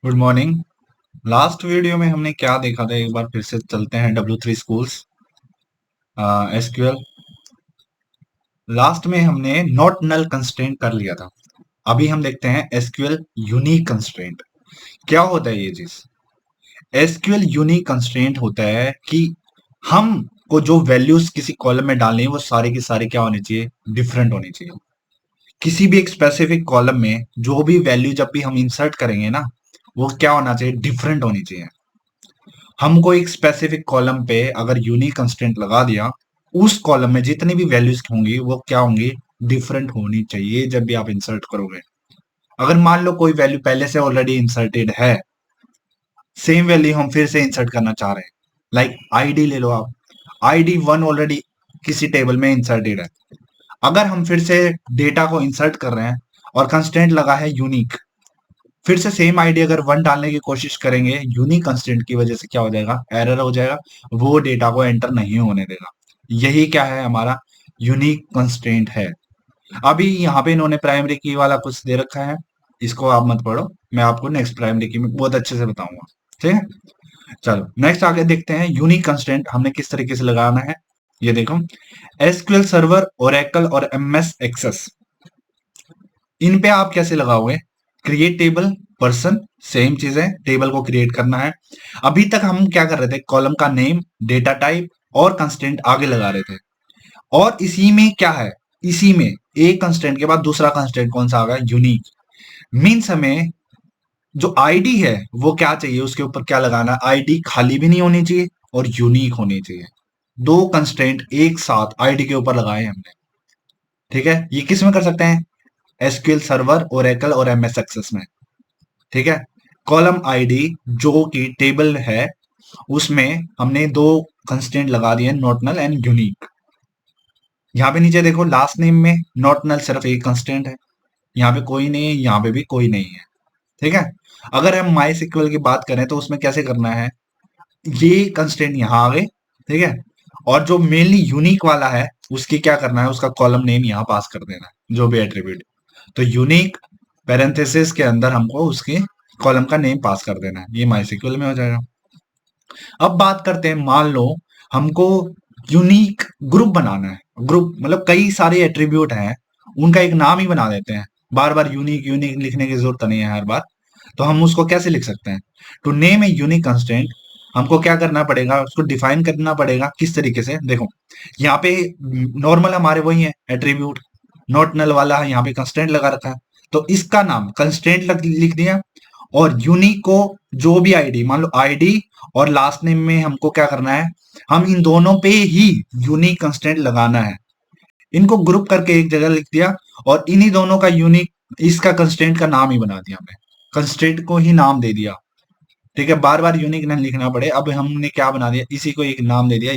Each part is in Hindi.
Good morning. लास्ट वीडियो में हमने क्या देखा था, एक बार फिर से चलते हैं। W3 schools SQL. लास्ट में हमने नॉट नल कंस्ट्रेंट कर लिया था। अभी हम देखते हैं एसक्यूएल यूनिक कंस्ट्रेंट। क्या होता है ये चीज? एसक्यूएल यूनिक कंस्ट्रेंट होता है कि हम को जो वैल्यूज किसी कॉलम में डालनी है वो सारे की सारी क्या होनी चाहिए? डिफरेंट होनी चाहिए। किसी भी एक स्पेसिफिक कॉलम में जो भी वैल्यू जब भी हम इंसर्ट करेंगे ना, वो क्या होना चाहिए? डिफरेंट होनी चाहिए। हमको एक स्पेसिफिक कॉलम पे अगर यूनिक कंस्टेंट लगा दिया, उस कॉलम में जितनी भी वैल्यूज होंगी वो क्या होंगी? डिफरेंट होनी चाहिए जब भी आप इंसर्ट करोगे। अगर मान लो कोई वैल्यू पहले से ऑलरेडी इंसर्टेड है, सेम वैल्यू हम फिर से इंसर्ट करना चाह रहे हैं, लाइक आईडी ले लो आप। आईडी 1 ऑलरेडी किसी टेबल में इंसर्टेड है। अगर हम फिर से डेटा को इंसर्ट कर रहे हैं और कंस्टेंट लगा है यूनिक, फिर से सेम आईडी अगर 1 डालने की कोशिश करेंगे, यूनिक कंस्टेंट की वजह से क्या हो जाएगा? एरर हो जाएगा। वो डेटा को एंटर नहीं होने देगा। यही क्या है? हमारा यूनिक कंस्टेंट है। अभी यहाँ पे इन्होंने प्राइमरी की वाला कुछ दे रखा है, इसको आप मत पढ़ो। मैं आपको नेक्स्ट प्राइमरी की में बहुत अच्छे से बताऊंगा। ठीक है, चलो नेक्स्ट आगे देखते हैं। यूनिक कंस्टेंट हमने किस तरीके से लगाना है, ये देखो। एसक्यूएल सर्वर, ओरेकल और एमएस एक्सेस, इन पे आप कैसे लगाओगे? क्रिएट टेबल पर्सन, सेम चीज है, टेबल को क्रिएट करना है। अभी तक हम क्या कर रहे थे? कॉलम का नेम, डेटा टाइप और कंस्टेंट आगे लगा रहे थे। और इसी में क्या है? इसी में एक कंस्टेंट के बाद दूसरा कंस्टेंट कौन सा आ गया? यूनिक। मीन्स हमें जो आईडी है वो क्या चाहिए? उसके ऊपर क्या लगाना? आईडी खाली भी नहीं होनी चाहिए और यूनिक होनी चाहिए। दो कंस्टेंट एक साथ आईडी के ऊपर लगाए हमने। ठीक है, ये किस में कर सकते हैं? एसक्यूएल सर्वर, ओरेकल और एमएस एक्सेस में। ठीक है, कॉलम आईडी जो कि टेबल है उसमें हमने दो कंस्टेंट लगा दिए, नॉट नल एंड यूनिक। यहाँ पे नीचे देखो, लास्ट नेम में नॉट नल सिर्फ एक कंस्टेंट है, यहाँ पे कोई नहीं है, यहाँ पे भी कोई नहीं है। ठीक है, अगर हम माई सिक्वल की बात करें तो उसमें कैसे करना है? ये कंस्टेंट यहाँ आ गए। ठीक है, और जो मेनली यूनिक वाला है उसकी क्या करना है? उसका कॉलम नेम यहाँ पास कर देना है, जो भी एट्रीब्यूट। तो यूनिक पैरेंथेसिस के अंदर हमको उसके कॉलम का नेम पास कर देना है। ये माइस्क्ल में हो जाएगा। अब बात करते हैं, मान लो हमको यूनिक ग्रुप बनाना है। ग्रुप मतलब कई सारे एट्रीब्यूट हैं, उनका एक नाम ही बना देते हैं। बार बार यूनिक यूनिक लिखने की जरूरत नहीं है हर बार। तो हम उसको कैसे लिख सकते हैं? To name a unique constant हमको क्या करना पड़ेगा? उसको डिफाइन करना पड़ेगा। किस तरीके से? देखो, यहाँ पे नॉर्मल हमारे वही है एट्रीब्यूट, नॉट नल वाला है, यहाँ पे कंस्टेंट लगा रखा है। तो इसका नाम कंस्टेंट लिख दिया। और यूनिक को जो भी आईडी, मान लो आईडी और लास्ट नेम में हमको क्या करना है? हम इन दोनों पे ही यूनिक कंस्टेंट लगाना है। इनको ग्रुप करके एक जगह लिख दिया और इन्हीं दोनों का यूनिक, इसका कंस्टेंट का नाम ही बना दिया हमने, कंस्टेंट को ही नाम दे दिया। ठीक है, बार बार यूनिक नहीं लिखना पड़े। अब हमने क्या बना दिया? इसी को एक नाम दे दिया,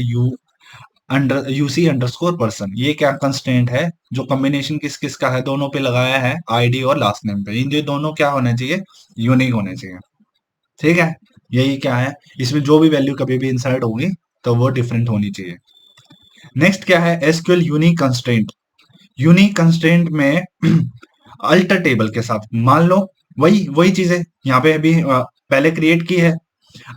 यूसी अंडरस्कोर पर्सन। ये क्या कंस्टेंट है? जो कॉम्बिनेशन किस किस का है, दोनों पे लगाया है, आईडी और लास्ट नेम पे। इन दोनों क्या होने चाहिए? यूनिक होने चाहिए। ठीक है, यही क्या है, इसमें जो भी वैल्यू कभी भी इंसर्ट होगी तो वो डिफरेंट होनी चाहिए। नेक्स्ट क्या है? SQL unique constraint. Unique constraint में अल्टर टेबल के साथ, मान लो वही वही चीज है, यहाँ पे अभी पहले क्रिएट की है।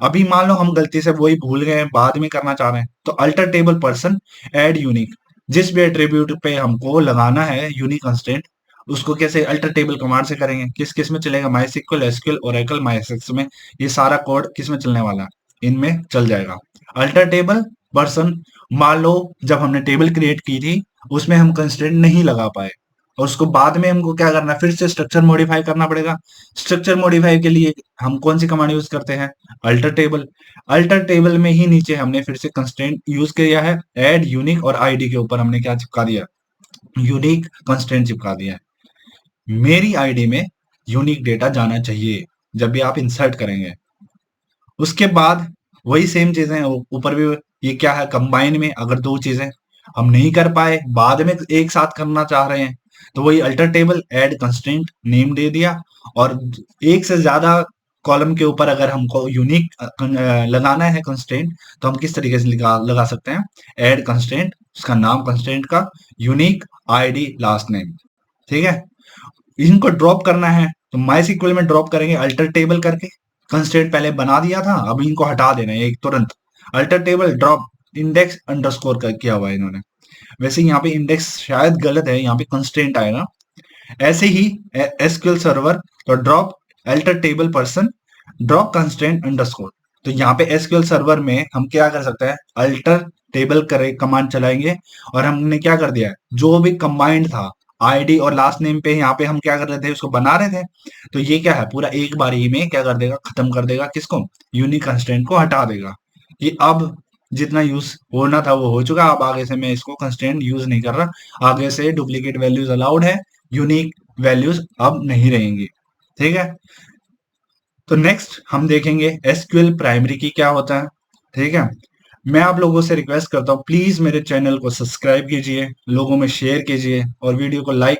अभी मान लो हम गलती से वही भूल गए, बाद में करना चाह रहे हैं, तो alter table person add unique, जिस भी एट्रीब्यूट पे हमको लगाना है यूनिक कंस्टेंट, उसको कैसे अल्टर टेबल कमांड से करेंगे? किस किस में चलेगा? माइस्क्ल, एसक्यूएल, ओरेकल, माइएसएक्स में। ये सारा कोड किस में चलने वाला? इनमें चल जाएगा। अल्टर टेबल पर्सन, मान लो जब हमने टेबल क्रिएट की थी उसमें हम कंस्टेंट नहीं लगा पाए और उसको बाद में हमको क्या करना है? फिर से स्ट्रक्चर मॉडिफाई करना पड़ेगा। स्ट्रक्चर मॉडिफाई के लिए हम कौन सी कमांड यूज करते हैं? Alter table. अल्टर टेबल में ही नीचे हमने फिर से कंस्टेंट यूज किया है, ऐड यूनिक, और आईडी के ऊपर हमने क्या चिपका दिया? यूनिक कंस्टेंट चिपका दिया है। मेरी आईडी में यूनिक डेटा जाना चाहिए जब भी आप इंसर्ट करेंगे। उसके बाद वही सेम चीजें ऊपर भी। ये क्या है? कंबाइन में अगर दो चीजें हम नहीं कर पाए, बाद में एक साथ करना चाह रहे हैं, तो वही alter table add constant name दे दिया। और एक से ज्यादा कॉलम के ऊपर अगर हमको यूनिक लगाना है कंस्टेंट, तो हम किस तरीके से लगा सकते हैं? ऐड कंस्टेंट, उसका नाम कंस्टेंट का, यूनिक, आईडी, लास्ट नेम। ठीक है, इनको ड्रॉप करना है तो माइस्क्ल में ड्रॉप करेंगे अल्टर टेबल करके। कंस्ट्रेंट पहले बना दिया था, अब इनको हटा देना है एक तुरंत। Alter table drop index underscore कर किया हुआ है इन्होंने। वैसे यहाँ पे इंडेक्स शायद गलत है, यहाँ पे कंस्ट्रेंट आएगा। ऐसे ही एसक्यूएल सर्वर तो drop alter table person drop constraint underscore. तो यहाँ पे एसक्यूएल सर्वर में हम क्या कर सकते हैं, अल्टर टेबल करे कमांड चलाएंगे और हमने क्या कर दिया है, जो भी कंबाइंड था आईडी और लास्ट नेम पे, यहाँ पे हम क्या कर रहे थे, उसको बना रहे थे। तो ये क्या है, पूरा एक बार ही में क्या कर देगा, खत्म कर देगा किसको, यूनिक कंस्ट्रेंट को हटा देगा। कि अब जितना यूज होना था वो हो चुका, अब आगे से मैं इसको कंस्ट्रेंट यूज नहीं कर रहा। आगे से डुप्लीकेट वैल्यूज अलाउड है, यूनिक वैल्यूज अब नहीं रहेंगी। ठीक है, तो नेक्स्ट हम देखेंगे एसक्यूएल प्राइमरी की क्या होता है। ठीक है, मैं आप लोगों से रिक्वेस्ट करता हूँ प्लीज मेरे चैनल को सब्सक्राइब कीजिए, लोगों में शेयर कीजिए और वीडियो को लाइक